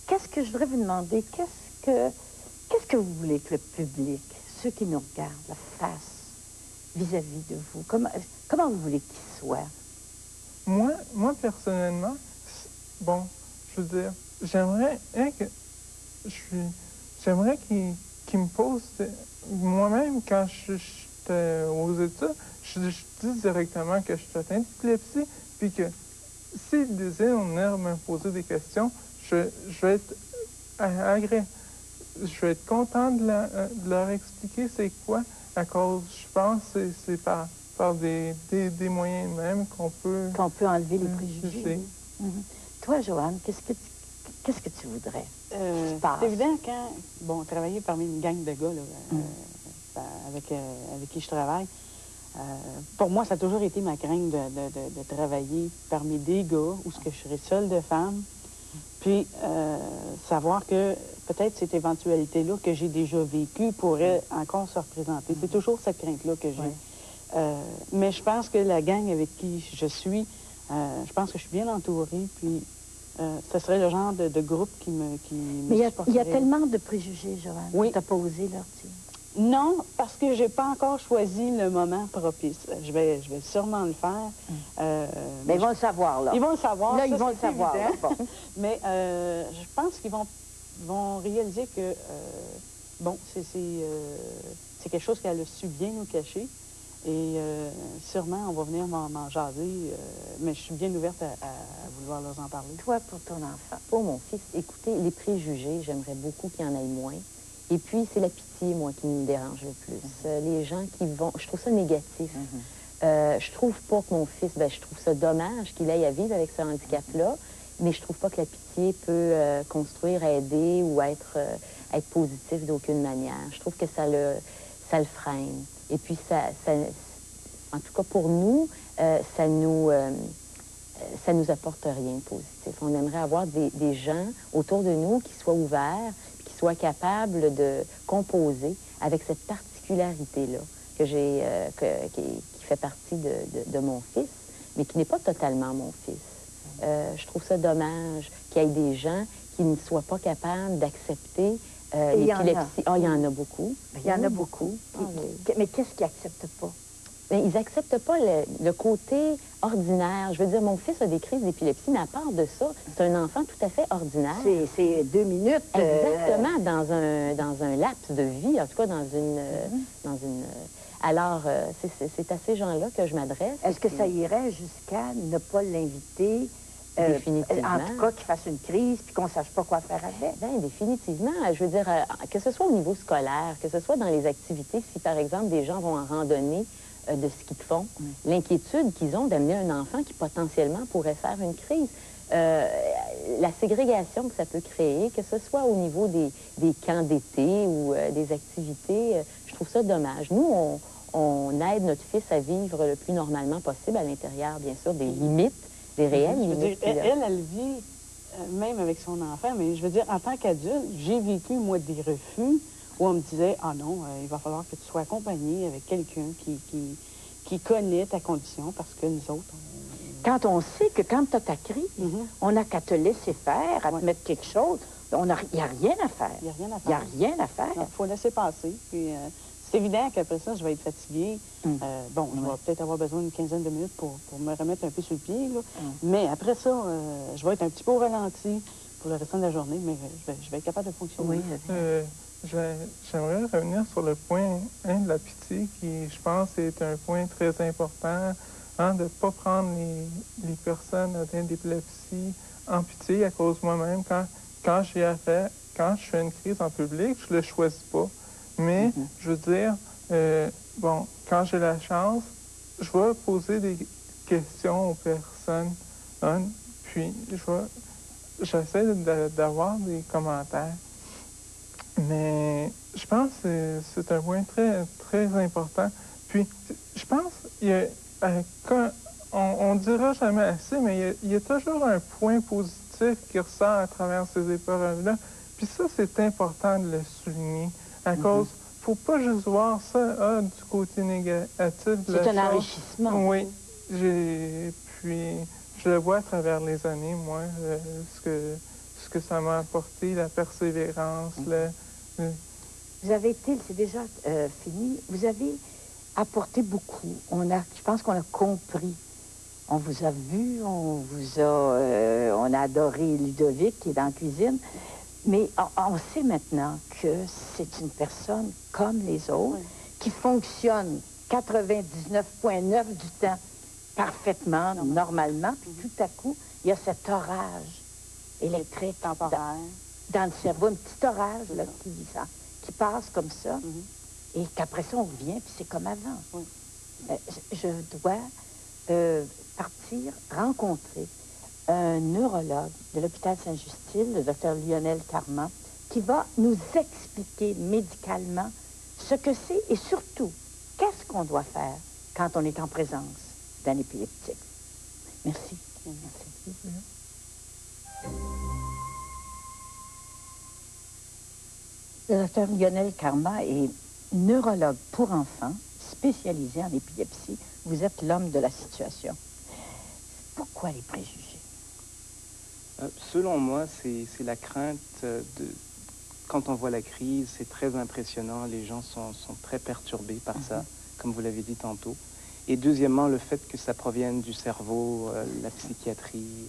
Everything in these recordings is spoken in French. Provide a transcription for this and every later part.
qu'est-ce que je voudrais vous demander? Qu'est-ce que vous voulez que le public, ceux qui nous regardent, fassent vis-à-vis de vous? Comment vous voulez qu'ils soient? Moi, personnellement, bon, je veux dire, j'aimerais qu'il me pose... Moi-même, quand j'étais aux études, je dis directement que je suis atteint d'épilepsie, puis que s'ils désirent venir me poser des questions, je vais être je vais être content de leur expliquer c'est quoi, à cause, je pense, c'est par des moyens même qu'on peut... Qu'on peut enlever les préjugés. Toi, Joanne, qu'est-ce que tu voudrais? C'est évident quand, bon, travailler parmi une gang de gars, là, avec qui je travaille, pour moi, ça a toujours été ma crainte de travailler parmi des gars où je serais seule de femme, puis savoir que peut-être cette éventualité-là que j'ai déjà vécue pourrait encore se représenter. C'est toujours cette crainte-là que j'ai. Mais je pense que la gang avec qui je suis, je pense que je suis bien entourée, puis ce serait le genre de groupe qui me Mais il y a tellement de préjugés, Joanne. Oui. Tu n'as pas osé leur dire. Non, parce que j'ai pas encore choisi le moment propice. Je vais sûrement le faire. Mais ils vont le savoir, là. Ils vont le savoir. Là, ça, ils vont le savoir. Là, bon. Mais je pense qu'ils vont réaliser que, bon, c'est quelque chose qu'elle a su bien nous cacher. Et sûrement, on va venir m'en jaser. Mais je suis bien ouverte à vouloir leur en parler. Toi, pour ton enfant. Pour mon fils, écoutez, les préjugés, j'aimerais beaucoup qu'il y en ait moins. Et puis, c'est la pitié, moi, qui me dérange le plus. Les gens qui vont... Je trouve ça négatif. Je trouve pas que mon fils... je trouve ça dommage qu'il aille à vivre avec ce handicap-là, mais je trouve pas que la pitié peut construire, aider ou être positif d'aucune manière. Je trouve que ça le freine. Et puis, en tout cas, pour nous, ça nous apporte rien de positif. On aimerait avoir des gens autour de nous qui soient ouverts, qui soient capables de composer avec cette particularité-là qui fait partie de mon fils, mais qui n'est pas totalement mon fils. Je trouve ça dommage qu'il y ait des gens qui ne soient pas capables d'accepter l'épilepsie. Ah, il y en a beaucoup. Il y en a beaucoup. Mais qu'est-ce qu'ils n'acceptent pas? Mais ils n'acceptent pas le côté ordinaire. Je veux dire, mon fils a des crises d'épilepsie, mais à part de ça, c'est un enfant tout à fait ordinaire. C'est 2 minutes. Exactement, dans un laps de vie, en tout cas dans une... Alors, c'est à ces gens-là que je m'adresse. Est-ce que ça irait jusqu'à ne pas l'inviter? Définitivement. En tout cas, qu'il fasse une crise puis qu'on ne sache pas quoi faire avec. Bien, définitivement. Je veux dire, que ce soit au niveau scolaire, que ce soit dans les activités, si par exemple des gens vont en randonnée, de ski de fond, l'inquiétude qu'ils ont d'amener un enfant qui potentiellement pourrait faire une crise. La ségrégation que ça peut créer, que ce soit au niveau des camps d'été ou des activités, je trouve ça dommage. Nous, on aide notre fils à vivre le plus normalement possible à l'intérieur, bien sûr, des limites, des réelles limites. Elle vit même avec son enfant, mais je veux dire, en tant qu'adulte, j'ai vécu, moi, des refus où on me disait, ah non, il va falloir que tu sois accompagné avec quelqu'un qui connaît ta condition, parce que nous autres, Quand on sait que quand tu as ta crise, on n'a qu'à te laisser faire, à te mettre quelque chose, il n'y a rien à faire. Il n'y a rien à Il n'y a faire. rien à faire. Il faut laisser passer. Puis, c'est évident qu'après ça, je vais être fatiguée. Bon, je vais peut-être avoir besoin d'une quinzaine de minutes pour me remettre un peu sur le pied. Là. Mais après ça, je vais être un petit peu au ralenti pour le restant de la journée, mais je vais être capable de fonctionner. Oui. J'aimerais revenir sur le point de la pitié, qui, je pense, est un point très important, de ne pas prendre les personnes atteintes d'épilepsie en pitié à cause de moi-même. Quand je fais une crise en public, je ne le choisis pas. Mais, je veux dire, bon, quand j'ai la chance, je vais poser des questions aux personnes, puis j'essaie d'avoir des commentaires. Mais je pense que c'est un point très, très important. Puis, je pense on ne dira jamais assez, mais il y a toujours un point positif qui ressort à travers ces épreuves-là. Puis ça, c'est important de le souligner. À cause, faut pas juste voir ça du côté négatif de la chose. C'est un enrichissement. Oui. Puis, je le vois à travers les années, moi, ce ce que ça m'a apporté, la persévérance, Vous avez été, c'est déjà fini, vous avez apporté beaucoup. Je pense qu'on a compris. On vous a vu, on a adoré Ludovic qui est dans la cuisine, mais on sait maintenant que c'est une personne comme les autres, qui fonctionne 99,9 du temps parfaitement, normalement, puis tout à coup, il y a cet orage électrique temporaire dans le cerveau, un petit orage là, qui passe comme ça, et qu'après ça, on revient, puis c'est comme avant. Je dois partir rencontrer un neurologue de l'hôpital Sainte-Justine, le docteur Lionel Carman, qui va nous expliquer médicalement ce que c'est et surtout, qu'est-ce qu'on doit faire quand on est en présence d'un épileptique. Merci. Merci. Le docteur Lionel Carman est neurologue pour enfants, spécialisé en épilepsie. Vous êtes l'homme de la situation. Pourquoi les préjugés? Selon moi, c'est la crainte de... Quand on voit la crise, c'est très impressionnant. Les gens sont très perturbés par ça, comme vous l'avez dit tantôt. Et deuxièmement, le fait que ça provienne du cerveau, la psychiatrie...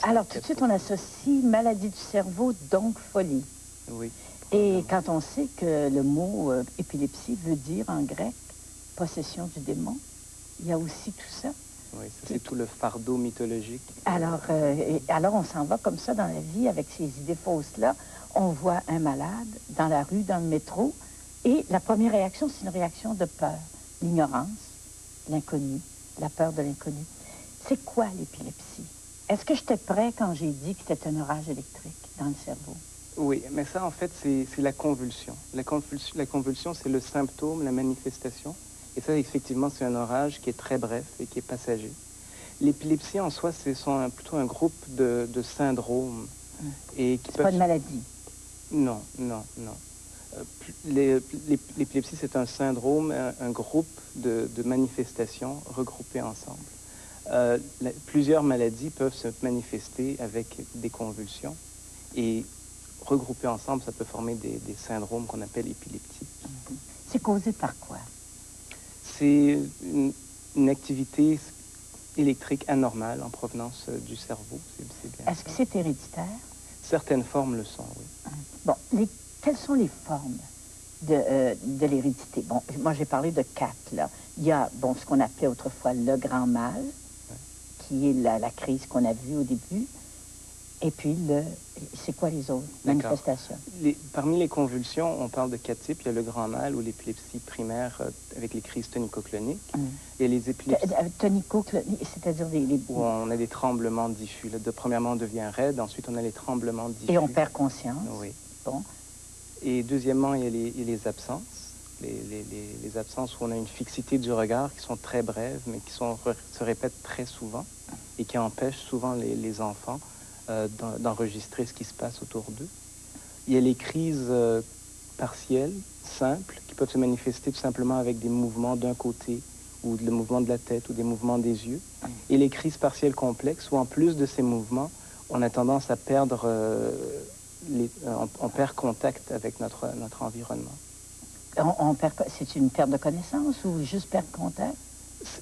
Alors, tout de suite, on associe maladie du cerveau, donc folie. Oui. Et quand on sait que le mot épilepsie veut dire en grec possession du démon, il y a aussi tout ça. Oui, c'est tout le fardeau mythologique. Alors, on s'en va comme ça dans la vie avec ces idées fausses-là. On voit un malade dans la rue, dans le métro, et la première réaction, c'est une réaction de peur. L'ignorance, l'inconnu, la peur de l'inconnu. C'est quoi l'épilepsie? Est-ce que j'étais prêt quand j'ai dit que c'était un orage électrique dans le cerveau? Oui, mais ça, en fait, c'est la convulsion. La convulsion, c'est le symptôme, la manifestation. Et ça, effectivement, c'est un orage qui est très bref et qui est passager. L'épilepsie, en soi, c'est plutôt un groupe de syndromes. Et qui c'est pas une maladie? Non, non, non. L'épilepsie, c'est un syndrome, un groupe de manifestations regroupées ensemble. Plusieurs maladies peuvent se manifester avec des convulsions. Et regroupées ensemble, ça peut former des syndromes qu'on appelle épileptiques. C'est causé par quoi? C'est une activité électrique anormale en provenance du cerveau. Est-ce que c'est héréditaire? Certaines formes le sont, oui. Bon, quelles sont les formes de l'hérédité? Bon, moi, j'ai parlé de 4, là. Il y a, bon, ce qu'on appelait autrefois le grand mal, qui est la crise qu'on a vue au début. Et puis, c'est quoi les autres manifestations? Parmi les convulsions, on parle de 4 types. Il y a le grand mal ou l'épilepsie primaire avec les crises tonico-cloniques. Et les épilepsies... Tonico-cloniques, c'est-à-dire où on a des tremblements diffus. Premièrement, on devient raide. Ensuite, on a les tremblements diffus. Et on perd conscience. Oui. Bon. Et deuxièmement, il y a les absences. Les absences où on a une fixité du regard qui sont très brèves, mais qui se répètent très souvent et qui empêchent souvent les enfants d'enregistrer ce qui se passe autour d'eux. Il y a les crises partielles, simples, qui peuvent se manifester tout simplement avec des mouvements d'un côté, ou le mouvement de la tête, ou des mouvements des yeux. Et les crises partielles complexes, où en plus de ces mouvements, on a tendance à perdre, on perd contact avec notre environnement. C'est une perte de connaissance ou juste perdre contact?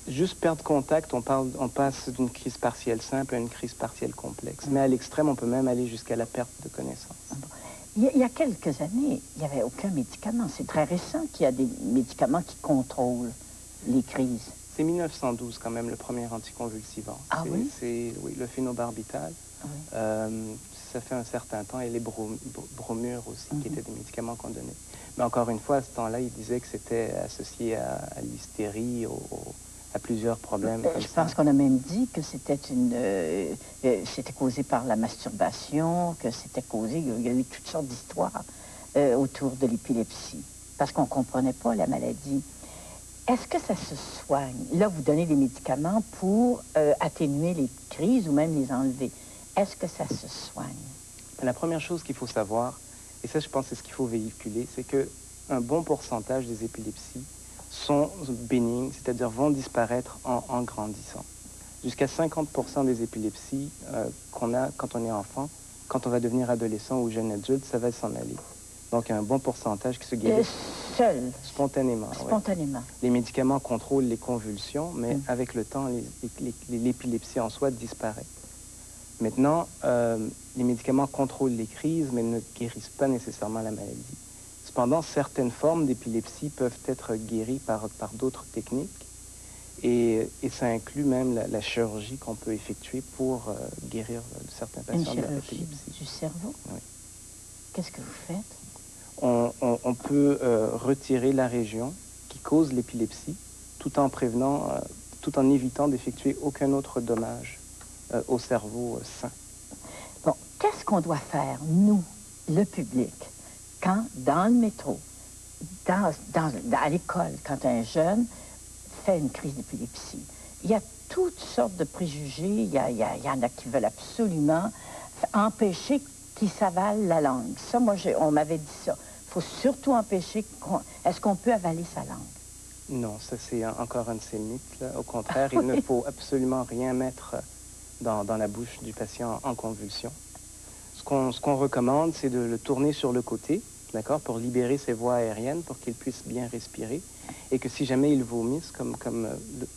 Juste perdre contact, on passe d'une crise partielle simple à une crise partielle complexe. Mais à l'extrême, on peut même aller jusqu'à la perte de connaissance. Il y a quelques années, il n'y avait aucun médicament. C'est très récent qu'il y a des médicaments qui contrôlent les crises. C'est 1912 quand même, le premier anticonvulsivant. Ah oui? C'est le phénobarbital. Oui. Ça fait un certain temps. Et les bromures aussi, qui étaient des médicaments qu'on donnait. Mais encore une fois, à ce temps-là, il disait que c'était associé à l'hystérie, à plusieurs problèmes. Je pense qu'on a même dit que c'était c'était causé par la masturbation, que c'était causé... Il y a eu toutes sortes d'histoires autour de l'épilepsie, parce qu'on ne comprenait pas la maladie. Est-ce que ça se soigne? Là, vous donnez des médicaments pour atténuer les crises ou même les enlever. Est-ce que ça se soigne? La première chose qu'il faut savoir, et ça, je pense, c'est ce qu'il faut véhiculer, c'est qu'un bon pourcentage des épilepsies sont bénignes, c'est-à-dire vont disparaître en grandissant. Jusqu'à 50% des épilepsies qu'on a quand on est enfant quand on va devenir adolescent ou jeune adulte, ça va s'en aller. Donc, il y a un bon pourcentage qui se guérit Seul, spontanément. spontanément. Ouais. Les médicaments contrôlent les convulsions, mais avec le temps, l'épilepsie en soi disparaît. Maintenant, les médicaments contrôlent les crises, mais ne guérissent pas nécessairement la maladie. Cependant, certaines formes d'épilepsie peuvent être guéries par d'autres techniques, et ça inclut même la chirurgie qu'on peut effectuer pour guérir certains patients de l'épilepsie. Du cerveau? Oui. Qu'est-ce que vous faites? On peut retirer la région qui cause l'épilepsie tout en prévenant, tout en évitant d'effectuer aucun autre dommage au cerveau sain. Bon, qu'est-ce qu'on doit faire, nous, le public, quand, dans le métro, à l'école, quand un jeune fait une crise d'épilepsie? Il y a toutes sortes de préjugés. Il y en a qui veulent absolument empêcher qu'il s'avale la langue. Ça, moi, on m'avait dit ça. Il faut surtout empêcher... Est-ce qu'on peut avaler sa langue? Non, ça, c'est encore un de ces mythes, là. Au contraire, il ne faut absolument rien mettre dans la bouche du patient en convulsion. Ce qu'on recommande, c'est de le tourner sur le côté, d'accord, pour libérer ses voies aériennes, pour qu'il puisse bien respirer, et que si jamais il vomisse, comme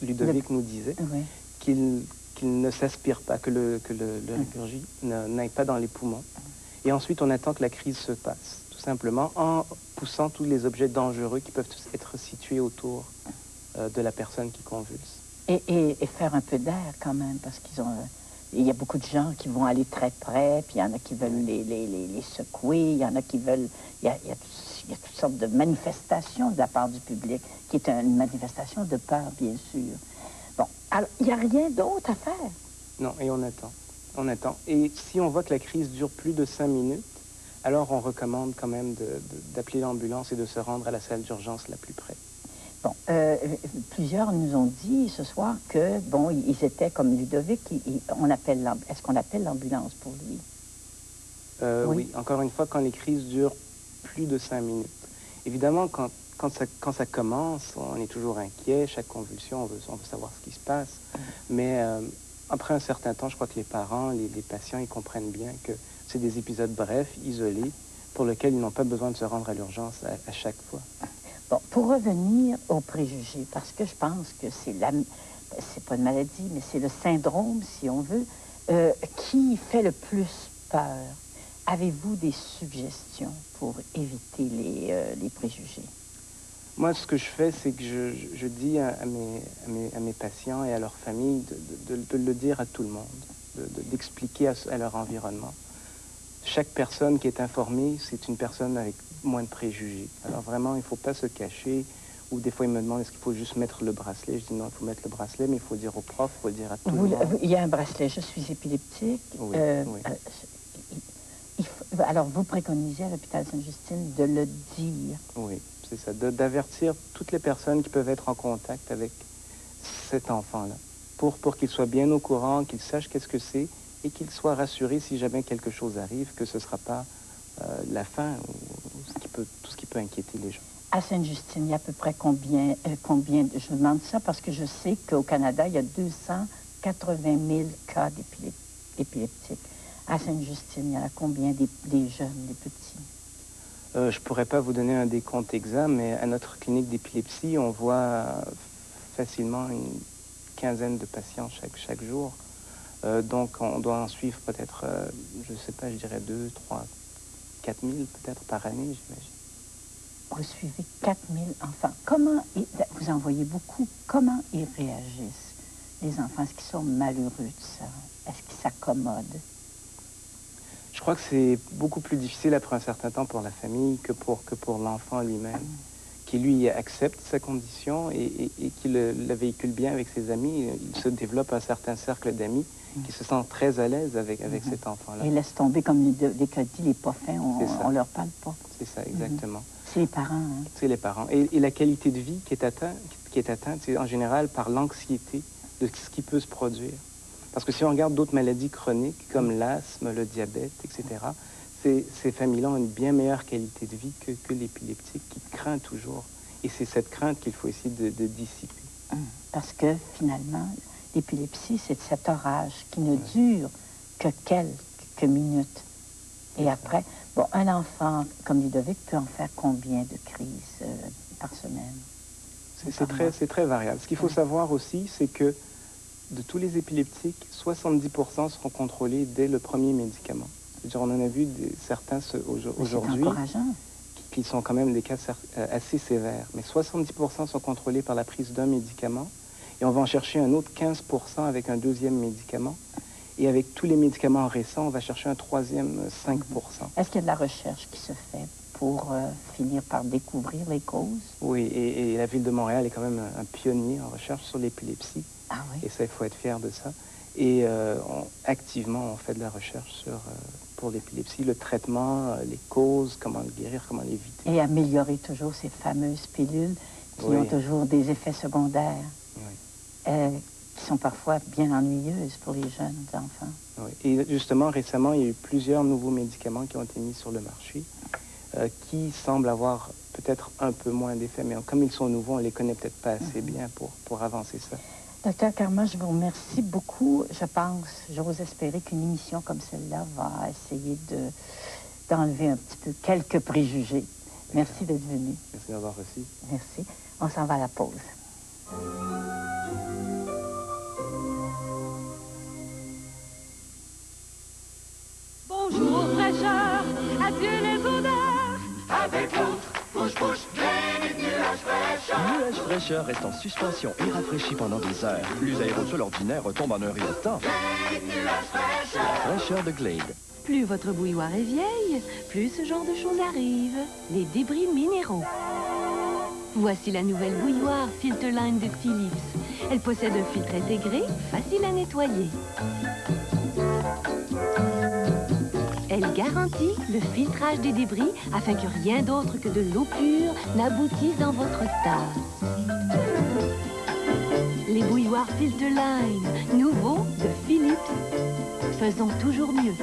Ludovic nous disait, oui, qu'il ne s'aspire pas, que le régurgie n'aille pas dans les poumons. Et ensuite, on attend que la crise se passe, tout simplement en poussant tous les objets dangereux qui peuvent être situés autour de la personne qui convulse. et faire un peu d'air quand même, parce il y a beaucoup de gens qui vont aller très près, puis il y en a qui veulent les secouer, il y en a qui veulent... Il y a toutes sortes de manifestations de la part du public, qui est une manifestation de peur, bien sûr. Bon, alors, il n'y a rien d'autre à faire. Non, et on attend. On attend. Et si on voit que la crise dure plus de 5 minutes, alors on recommande quand même d'appeler l'ambulance et de se rendre à la salle d'urgence la plus près. Bon, plusieurs nous ont dit ce soir que, bon, ils étaient comme Ludovic, est-ce qu'on appelle l'ambulance pour lui? Oui, encore une fois, quand les crises durent plus de 5 minutes. Évidemment, quand ça commence, on est toujours inquiet, chaque convulsion, on veut savoir ce qui se passe. Mais après un certain temps, je crois que les parents, les patients, ils comprennent bien que c'est des épisodes brefs, isolés, pour lesquels ils n'ont pas besoin de se rendre à l'urgence à chaque fois. Bon, pour revenir aux préjugés, parce que je pense que c'est pas une maladie, mais c'est le syndrome, si on veut, qui fait le plus peur. Avez-vous des suggestions pour éviter les préjugés? Moi, ce que je fais, c'est que je dis à mes patients et à leur famille de le dire à tout le monde, d'expliquer à leur environnement. Chaque personne qui est informée, c'est une personne avec moins de préjugés. Alors vraiment, il ne faut pas se cacher. Ou des fois, ils me demandent, est-ce qu'il faut juste mettre le bracelet? Je dis non, il faut mettre le bracelet, mais il faut dire au prof, il faut le dire à tout le monde. Il y a un bracelet, je suis épileptique. Oui, oui. Alors, vous préconisez à l'hôpital Sainte-Justine de le dire. Oui, c'est ça, d'avertir toutes les personnes qui peuvent être en contact avec cet enfant-là, pour qu'il soit bien au courant, qu'il sache qu'est-ce que c'est, et qu'il soit rassuré si jamais quelque chose arrive, que ce ne sera pas la fin, ou tout ce qui peut inquiéter les gens. À Sainte-Justine, il y a à peu près combien, je vous demande ça parce que je sais qu'au Canada, il y a 280 000 cas d'épileptiques. À Sainte-Justine, il y en a combien des jeunes, des petits? Je ne pourrais pas vous donner un décompte exact, mais à notre clinique d'épilepsie, on voit facilement une quinzaine de patients chaque jour. Donc, on doit en suivre peut-être, je ne sais pas, je dirais 2, 3, 4 000 peut-être par année, j'imagine. Vous suivez 4 000 enfants. Vous en voyez beaucoup, comment ils réagissent, les enfants? Est-ce qu'ils sont malheureux de ça? Est-ce qu'ils s'accommodent? Je crois que c'est beaucoup plus difficile après un certain temps pour la famille que pour l'enfant lui-même, qui lui accepte sa condition et qui la véhicule bien avec ses amis. Il se développe un certain cercle d'amis qui se sent très à l'aise avec cet enfant-là. Et laisse tomber, comme Ludovic a dit, les pas fins, on leur parle pas. C'est ça, exactement. C'est les parents. Hein? C'est les parents. Et la qualité de vie qui est atteinte, c'est en général par l'anxiété de ce qui peut se produire. Parce que si on regarde d'autres maladies chroniques, comme l'asthme, le diabète, etc., ces familles-là ont une bien meilleure qualité de vie que l'épileptique, qui craint toujours. Et c'est cette crainte qu'il faut essayer de dissiper. Parce que, finalement, l'épilepsie, c'est cet orage qui ne dure que quelques minutes Et après, bon, un enfant comme Ludovic peut en faire combien de crises par semaine? C'est très variable. Ce qu'il faut savoir aussi, c'est que de tous les épileptiques, 70% seront contrôlés dès le premier médicament. C'est-à-dire, on en a vu certains aujourd'hui qui sont quand même des cas assez sévères. Mais 70% sont contrôlés par la prise d'un médicament et on va en chercher un autre 15% avec un deuxième médicament. Et avec tous les médicaments récents, on va chercher un troisième 5%. Est-ce qu'il y a de la recherche qui se fait pour finir par découvrir les causes? Oui, et la Ville de Montréal est quand même un pionnier en recherche sur l'épilepsie. Ah oui? Et ça, il faut être fier de ça. Et activement, on fait de la recherche pour l'épilepsie, le traitement, les causes, comment le guérir, comment l'éviter. Et améliorer toujours ces fameuses pilules qui ont toujours des effets secondaires. Oui. Qui sont parfois bien ennuyeuses pour les jeunes enfants. Oui. Et justement, récemment, il y a eu plusieurs nouveaux médicaments qui ont été mis sur le marché qui semblent avoir peut-être un peu moins d'effet, mais comme ils sont nouveaux, on ne les connaît peut-être pas assez bien pour avancer ça. Docteur Karma, je vous remercie beaucoup. Je pense, j'ose espérer qu'une émission comme celle-là va essayer d'enlever un petit peu quelques préjugés. Merci d'être venu. Merci d'avoir reçu. Merci. On s'en va à la pause. Bonjour fraîcheur, adieu les odeurs. Avec l'autre, bouche, bouche, Glade nuage fraîcheur. Nuage fraîcheur reste en suspension et rafraîchit pendant des heures. Les aérosols ordinaires retombent en un rien de temps. Glade nuage fraîcheur. La fraîcheur de Glade. Plus votre bouilloire est vieille, plus ce genre de choses arrive. Les débris minéraux. Voici la nouvelle bouilloire Filterline de Philips. Elle possède un filtre intégré, facile à nettoyer. Elle garantit le filtrage des débris afin que rien d'autre que de l'eau pure n'aboutisse dans votre tasse. Les bouilloires Filterline, nouveaux de Philips. Faisons toujours mieux.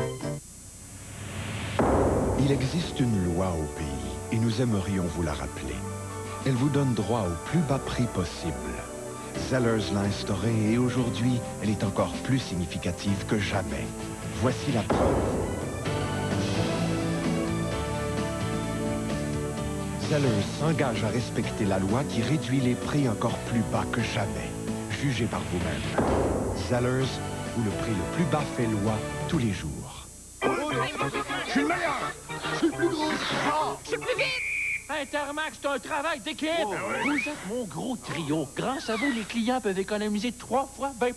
Il existe une loi au pays et nous aimerions vous la rappeler. Elle vous donne droit au plus bas prix possible. Zellers l'a instaurée et aujourd'hui, elle est encore plus significative que jamais. Voici la preuve. Zellers s'engage à respecter la loi qui réduit les prix encore plus bas que jamais. Jugez par vous-même. Zellers, où le prix le plus bas fait loi tous les jours. Je suis le meilleur! Je suis le plus gros! Je suis le plus vite! Intermax, c'est un travail d'équipe! Oh, oui. Vous êtes mon gros trio. Grâce à vous, les clients peuvent économiser 3 fois 20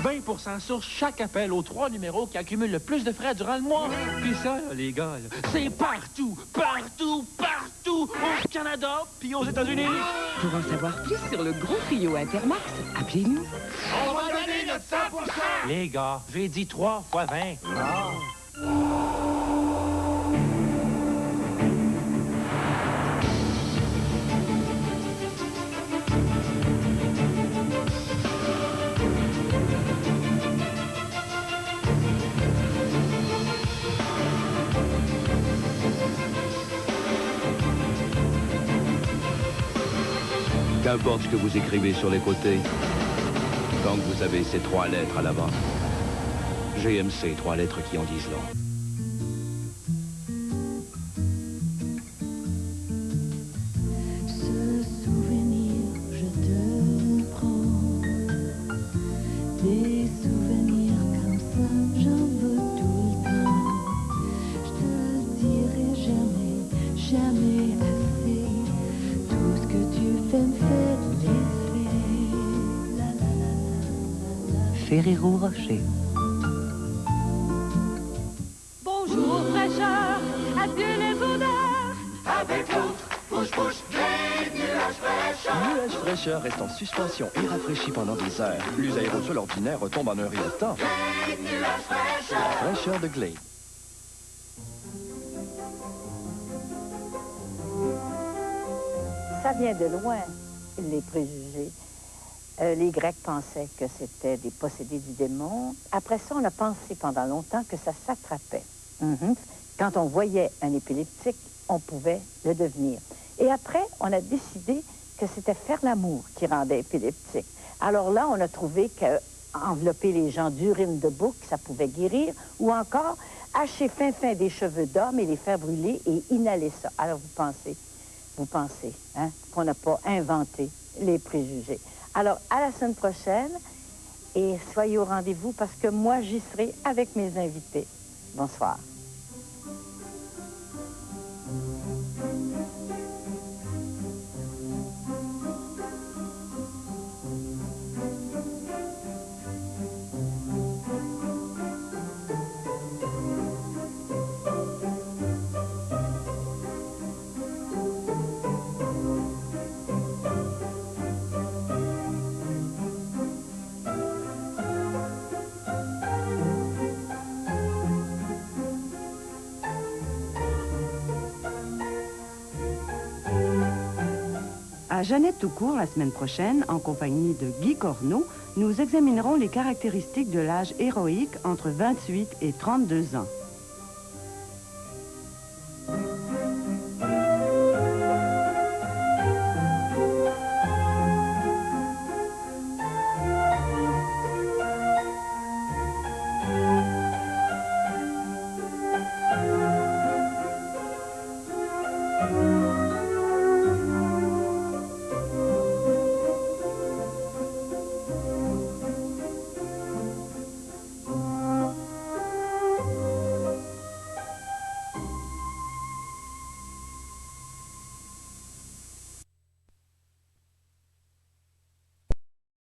20 sur chaque appel aux 3 numéros qui accumulent le plus de frais durant le mois. Puis ça, là, les gars, c'est partout, partout, partout! Au Canada, puis aux États-Unis! Pour en savoir plus sur le gros trio Intermax, appelez-nous. On va donner notre 100%! Les gars, j'ai dit 3 fois 20. Ah. Qu'importe ce que vous écrivez sur les côtés, tant que vous avez ces 3 lettres à l'avant. GMC, 3 lettres qui en disent long. Ce souvenir, je te prends. Des souvenirs comme ça, j'en veux tout le temps. Je te le dirai jamais, jamais assez. Tout ce que tu fais me fait l'effet. La la la la la la. Ferrero Rocher. Bonjour fraîcheur, adieu les odeurs. Avec l'autre, bouche, bouche, Glade nuage fraîcheur. Nuage fraîcheur reste en suspension et rafraîchit pendant des heures. Les aérosols ordinaires retombent en un rien de temps. Glade nuage fraîcheur. La fraîcheur de Glade. Ça vient de loin, les préjugés. Les Grecs pensaient que c'était des possédés du démon. Après ça, on a pensé pendant longtemps que ça s'attrapait. Quand on voyait un épileptique, on pouvait le devenir. Et après, on a décidé que c'était faire l'amour qui rendait épileptique. Alors là, on a trouvé qu'envelopper les gens d'urine de bouc, ça pouvait guérir, ou encore hacher fin des cheveux d'homme et les faire brûler et inhaler ça. Alors vous pensez hein, qu'on n'a pas inventé les préjugés. Alors, à la semaine prochaine, et soyez au rendez-vous parce que moi, j'y serai avec mes invités. Bonsoir. À Jeannette Toucourt, la semaine prochaine, en compagnie de Guy Corneau, nous examinerons les caractéristiques de l'âge héroïque entre 28 et 32 ans. Thank you.